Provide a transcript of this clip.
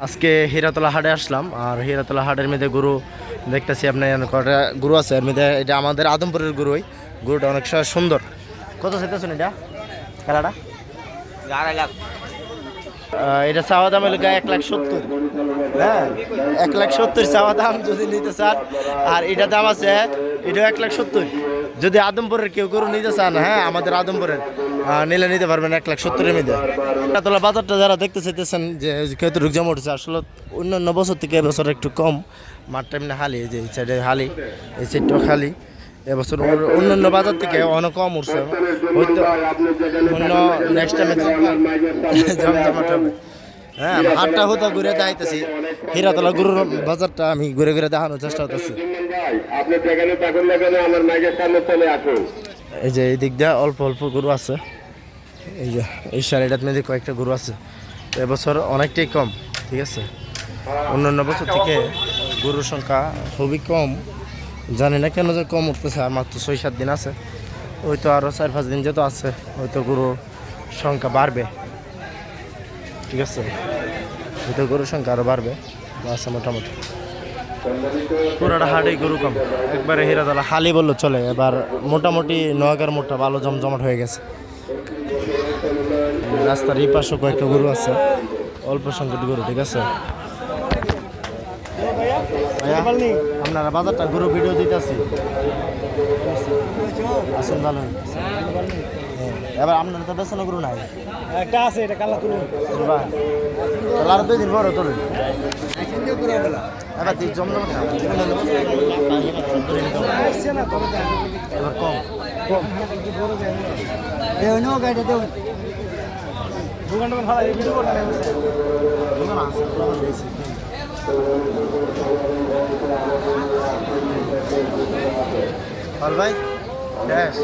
আজকে হীরাতলা হাটে আসলাম আর হীরাতলা হাটের মধ্যে গরু দেখতেছি আপনার কটা গরু আছে এর মধ্যে এটা আমাদের আদমপুরের গরুই গরুটা অনেক সুন্দর। কত চাইতেছেন এটা খেলাটা? 2.5 লাখ। এটা চাওয়া দাম হলো 1,70,000। হ্যাঁ 1,70,000 চাওয়া দাম যদি নিতে চান। আর এটা দাম আছে এটাও 1,70,000। যদি আদমপুরের কেউ গরু নিতে চান, হ্যাঁ আমাদের আদমপুরের নিলে নিতে পারবেন 1,70,000-এর মধ্যে। হীরাতলা বাজারটা যারা দেখতে চাইতেছেন যে কতটুকু জমা উঠেছে, আসলে অন্যান্য বছর থেকে এবছর একটু কম। মাঠটা এমনি হালি, এই যে এই সাইডে হালি, এই সাইডটাও খালি। এবছর অন্যান্য বাজার থেকে অনেক কম উঠছে, হয়তো অন্য নেক্সট টাইমে জমজমাট হবে। হ্যাঁ হাটটা হতো ঘুরে দেখাইতেছি, হীরাতলা গরুর বাজারটা আমি ঘুরে ঘুরে দেখানোর চেষ্টা করতেছি। এই যে এই দিক দিয়ে অল্প অল্প গরু আছে, এই যে এই শাড়িটার মধ্যে কয়েকটা গরু আছে। তো এবছর অনেকটাই কম, ঠিক আছে। অন্যান্য বছর থেকে গরুর সংখ্যা খুবই কম, জানি না কেন যে কম উঠতেছে। আর মাত্র 6-7 দিন আছে, হয়তো আরও 4-5 দিন যেহেতু আছে হয়তো গরুর সংখ্যা বাড়বে, ঠিক আছে। হয়তো গরুর সংখ্যা আরও বাড়বে, আছে মোটামুটি পুরাটা হাটেই গরু কম একবারে। হীরাতলা হালি বললো চলে, এবার মোটামুটি নয়গার মোটা ভালো জমজমাট হয়ে গেছে। রাস্তার এই পাশে কয়েকটা গরু আছে, অল্প সংখ্যক গরু, ঠিক আছে। আপনারা বাজারটা গরু ভিডিও দিতেছি, আসেন ভালো। এবার আপনার তো বেসানো গরু নাই, একটা আছে, এটা কালা তুলুন আর 2 দিন পরে তুলুন। এবার জমজমাট এবার কম কম গাড়িটা দেব 2 ঘন্টা ভাড়া এই ভিডিও করতে ভাই শেষ।